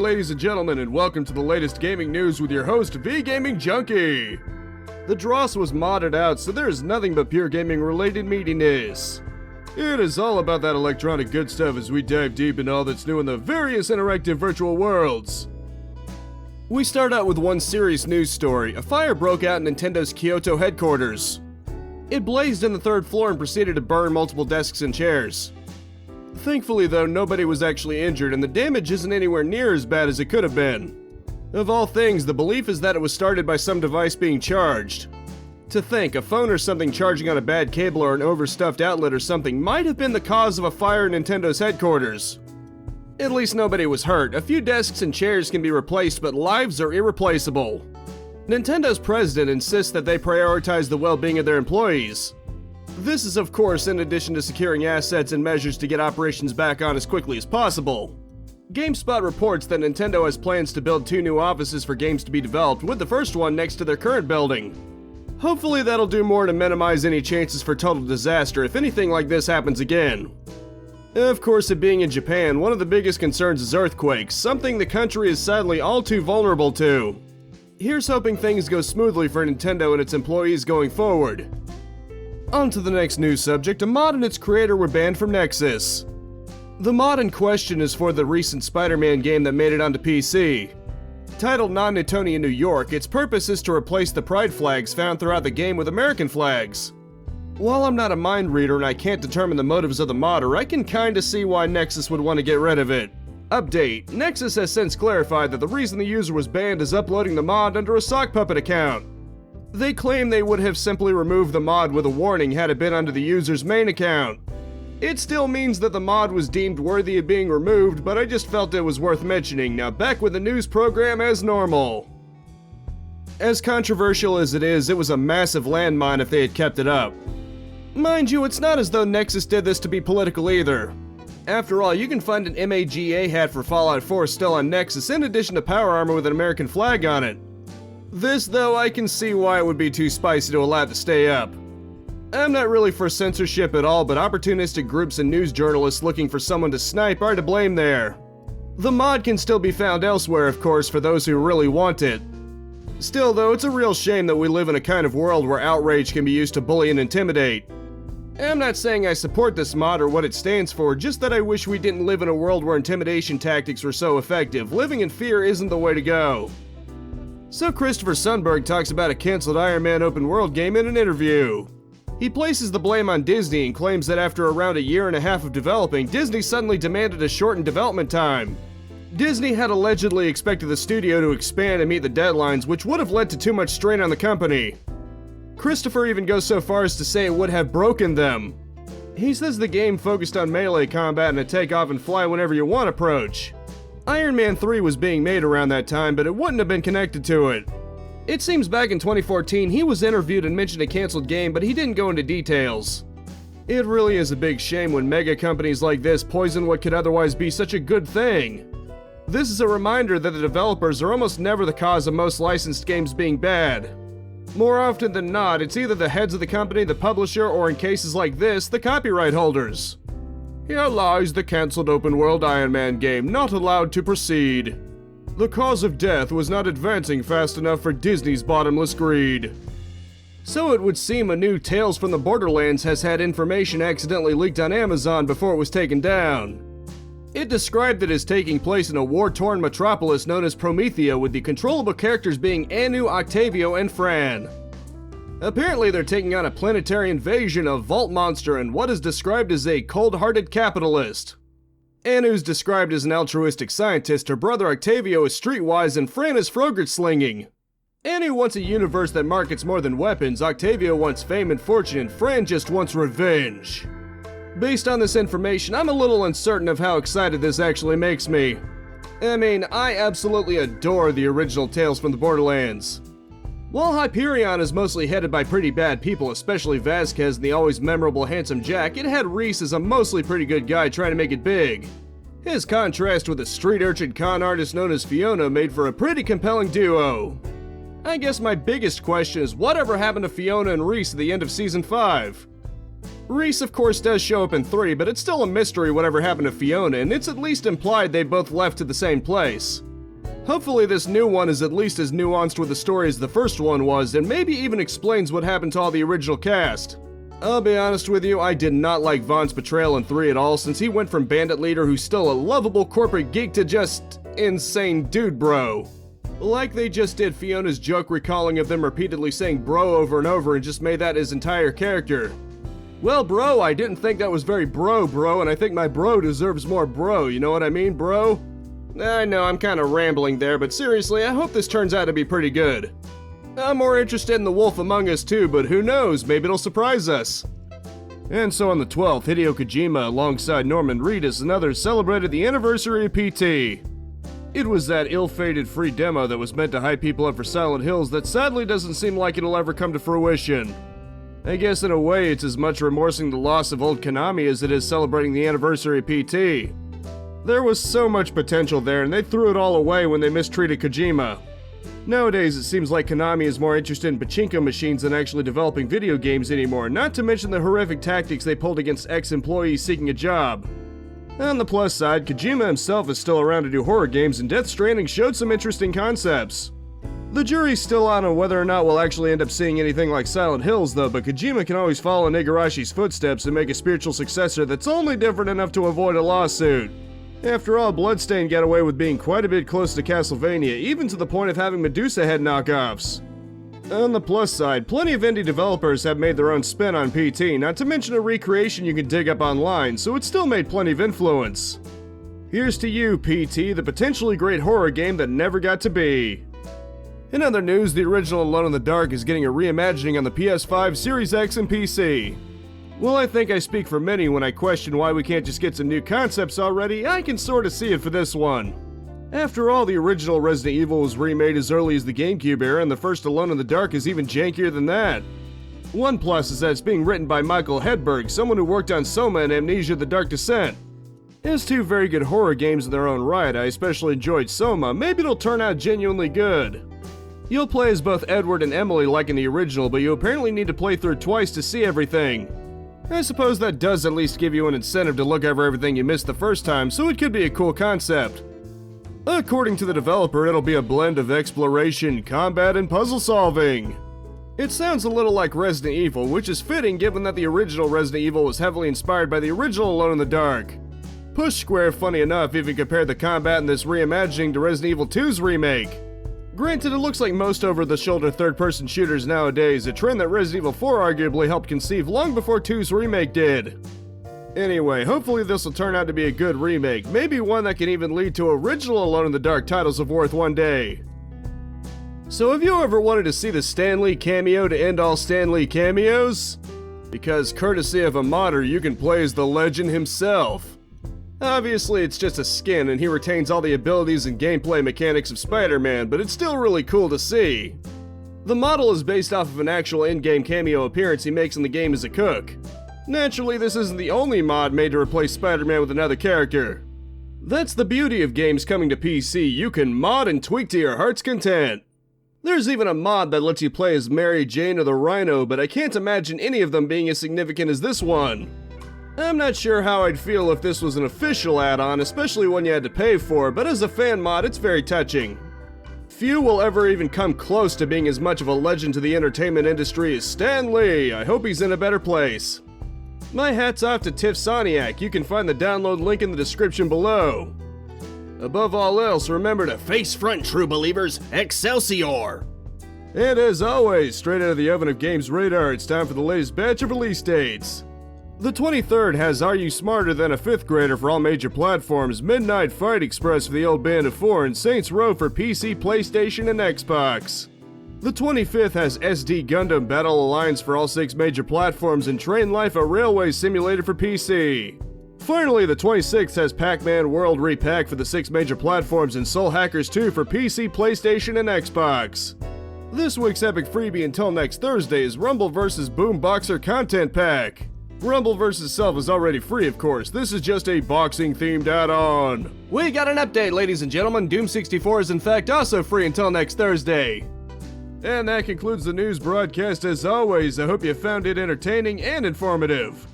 ladies and gentlemen, and welcome to the latest gaming news with your host, V-Gaming Junkie! The Dross was modded out, so there is nothing but pure gaming-related meatiness. It is all about that electronic good stuff as we dive deep into all that's new in the various interactive virtual worlds. We start out with one serious news story. A fire broke out in Nintendo's Kyoto headquarters. It blazed in the third floor and proceeded to burn multiple desks and chairs. Thankfully though, nobody was actually injured and the damage isn't anywhere near as bad as it could have been. Of all things, the belief is that it was started by some device being charged. To think, a phone or something charging on a bad cable or an overstuffed outlet or something might have been the cause of a fire in Nintendo's headquarters. At least nobody was hurt. A few desks and chairs can be replaced, but lives are irreplaceable. Nintendo's president insists that they prioritize the well-being of their employees. This is of course in addition to securing assets and measures to get operations back on as quickly as possible. GameSpot reports that Nintendo has plans to build 2 new offices for games to be developed, with the first one next to their current building. Hopefully that'll do more to minimize any chances for total disaster if anything like this happens again. Of course, it being in Japan, one of the biggest concerns is earthquakes, something the country is sadly all too vulnerable to. Here's hoping things go smoothly for Nintendo and its employees going forward. On to the next news subject. A mod and its creator were banned from Nexus. The mod in question is for the recent Spider-Man game that made it onto PC. Titled Non-Newtonian New York, its purpose is to replace the pride flags found throughout the game with American flags. While I'm not a mind reader and I can't determine the motives of the modder, I can kinda see why Nexus would want to get rid of it. Update: Nexus has since clarified that the reason the user was banned is uploading the mod under a sock puppet account. They claim they would have simply removed the mod with a warning had it been under the user's main account. It still means that the mod was deemed worthy of being removed, but I just felt it was worth mentioning. Now back with the news program as normal. As controversial as it was a massive landmine if they had kept it up. Mind you, it's not as though Nexus did this to be political either. After all, you can find an MAGA hat for Fallout 4 still on Nexus in addition to power armor with an American flag on it. This, though, I can see why it would be too spicy to allow it to stay up. I'm not really for censorship at all, but opportunistic groups and news journalists looking for someone to snipe are to blame there. The mod can still be found elsewhere, of course, for those who really want it. Still, though, it's a real shame that we live in a kind of world where outrage can be used to bully and intimidate. I'm not saying I support this mod or what it stands for, just that I wish we didn't live in a world where intimidation tactics were so effective. Living in fear isn't the way to go. So Christopher Sundberg talks about a cancelled Iron Man open world game in an interview. He places the blame on Disney and claims that after around a year and a half of developing, Disney suddenly demanded a shortened development time. Disney had allegedly expected the studio to expand and meet the deadlines, which would have led to too much strain on the company. Christopher even goes so far as to say it would have broken them. He says the game focused on melee combat and a take off and fly whenever you want approach. Iron Man 3 was being made around that time, but it wouldn't have been connected to it. It seems back in 2014 he was interviewed and mentioned a cancelled game, but he didn't go into details. It really is a big shame when mega companies like this poison what could otherwise be such a good thing. This is a reminder that the developers are almost never the cause of most licensed games being bad. More often than not, it's either the heads of the company, the publisher, or in cases like this, the copyright holders. Here lies the cancelled open-world Iron Man game, not allowed to proceed. The cause of death was not advancing fast enough for Disney's bottomless greed. So it would seem a new Tales from the Borderlands has had information accidentally leaked on Amazon before it was taken down. It described it as taking place in a war-torn metropolis known as Promethea, with the controllable characters being Anu, Octavio, and Fran. Apparently they're taking on a planetary invasion of Vault Monster and what is described as a cold-hearted capitalist. Anu's described as an altruistic scientist, her brother Octavio is streetwise, and Fran is frogurt slinging. Anu wants a universe that markets more than weapons, Octavio wants fame and fortune, and Fran just wants revenge. Based on this information, I'm a little uncertain of how excited this actually makes me. I mean, I absolutely adore the original Tales from the Borderlands. While Hyperion is mostly headed by pretty bad people, especially Vasquez and the always memorable Handsome Jack, it had Reese as a mostly pretty good guy trying to make it big. His contrast with a street urchin con artist known as Fiona made for a pretty compelling duo. I guess my biggest question is whatever happened to Fiona and Reese at the end of Season 5? Reese of course does show up in 3, but it's still a mystery whatever happened to Fiona, and it's at least implied they both left to the same place. Hopefully this new one is at least as nuanced with the story as the first one was, and maybe even explains what happened to all the original cast. I'll be honest with you, I did not like Vaughn's portrayal in 3 at all, since he went from bandit leader who's still a lovable corporate geek to just insane dude bro. Like they just did Fiona's joke recalling of them repeatedly saying bro over and over and just made that his entire character. Well bro, I didn't think that was very bro, and I think my bro deserves more bro, you know what I mean, bro? I know I'm kinda rambling there, but seriously, I hope this turns out to be pretty good. I'm more interested in The Wolf Among Us too, but who knows, maybe it'll surprise us. And so on the 12th, Hideo Kojima alongside Norman Reedus and others celebrated the anniversary of PT. It was that ill-fated free demo that was meant to hype people up for Silent Hills that sadly doesn't seem like it'll ever come to fruition. I guess in a way it's as much remorsing the loss of old Konami as it is celebrating the anniversary of PT. There was so much potential there, and they threw it all away when they mistreated Kojima. Nowadays, it seems like Konami is more interested in pachinko machines than actually developing video games anymore, not to mention the horrific tactics they pulled against ex-employees seeking a job. On the plus side, Kojima himself is still around to do horror games, and Death Stranding showed some interesting concepts. The jury's still out on whether or not we'll actually end up seeing anything like Silent Hills though, but Kojima can always follow in Igarashi's footsteps and make a spiritual successor that's only different enough to avoid a lawsuit. After all, Bloodstained got away with being quite a bit close to Castlevania, even to the point of having Medusa head knockoffs. On the plus side, plenty of indie developers have made their own spin on PT, not to mention a recreation you can dig up online, so it still made plenty of influence. Here's to you, PT, the potentially great horror game that never got to be. In other news, the original Alone in the Dark is getting a reimagining on the PS5, Series X, and PC. Well, I think I speak for many when I question why we can't just get some new concepts already. I can sorta see it for this one. After all, the original Resident Evil was remade as early as the GameCube era, and the first Alone in the Dark is even jankier than that. One plus is that it's being written by Michael Hedberg, someone who worked on Soma and Amnesia: The Dark Descent. As 2 very good horror games in their own right, I especially enjoyed Soma. Maybe it'll turn out genuinely good. You'll play as both Edward and Emily like in the original, but you apparently need to play through twice to see everything. I suppose that does at least give you an incentive to look over everything you missed the first time, so it could be a cool concept. According to the developer, it'll be a blend of exploration, combat, and puzzle solving. It sounds a little like Resident Evil, which is fitting given that the original Resident Evil was heavily inspired by the original Alone in the Dark. Push Square, funny enough, even compared the combat in this reimagining to Resident Evil 2's remake. Granted, it looks like most over-the-shoulder third-person shooters nowadays, a trend that Resident Evil 4 arguably helped conceive long before 2's remake did. Anyway, hopefully this will turn out to be a good remake, maybe one that can even lead to original Alone in the Dark titles of worth one day. So have you ever wanted to see the Stan Lee cameo to end all Stan Lee cameos? Because courtesy of a modder, you can play as the legend himself. Obviously, it's just a skin and he retains all the abilities and gameplay mechanics of Spider-Man, but it's still really cool to see. The model is based off of an actual in-game cameo appearance he makes in the game as a cook. Naturally, this isn't the only mod made to replace Spider-Man with another character. That's the beauty of games coming to PC, you can mod and tweak to your heart's content. There's even a mod that lets you play as Mary Jane or the Rhino, but I can't imagine any of them being as significant as this one. I'm not sure how I'd feel if this was an official add-on, especially one you had to pay for, but as a fan mod, it's very touching. Few will ever even come close to being as much of a legend to the entertainment industry as Stan Lee. I hope he's in a better place. My hat's off to Tiff Soniac. You can find the download link in the description below. Above all else, remember to face front, true believers, Excelsior! And as always, straight out of the oven of Games Radar, it's time for the latest batch of release dates. The 23rd has Are You Smarter Than a 5th Grader for all major platforms, Midnight Fight Express for the old Band of 4, and Saints Row for PC, PlayStation, and Xbox. The 25th has SD Gundam Battle Alliance for all 6 major platforms, and Train Life, a railway simulator for PC. Finally, the 26th has Pac-Man World Repack for the 6 major platforms, and Soul Hackers 2 for PC, PlayStation, and Xbox. This week's epic freebie until next Thursday is Rumble vs. Boomboxer Content Pack. Rumble vs. Self is already free, of course. This is just a boxing-themed add-on. We got an update, ladies and gentlemen. Doom 64 is in fact also free until next Thursday. And that concludes the news broadcast as always. I hope you found it entertaining and informative.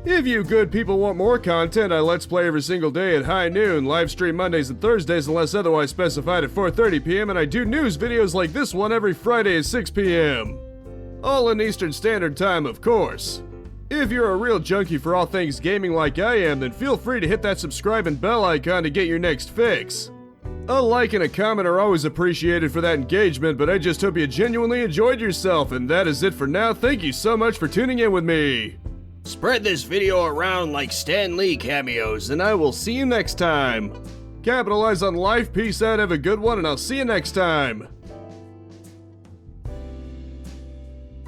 If you good people want more content, I Let's Play every single day at high noon, live stream Mondays and Thursdays unless otherwise specified at 4:30 p.m., and I do news videos like this one every Friday at 6 p.m. All in Eastern Standard Time, of course. If you're a real junkie for all things gaming like I am, then feel free to hit that subscribe and bell icon to get your next fix. A like and a comment are always appreciated for that engagement, but I just hope you genuinely enjoyed yourself, and that is it for now. Thank you so much for tuning in with me. Spread this video around like Stan Lee cameos, and I will see you next time. Capitalize on life, peace out, have a good one, and I'll see you next time.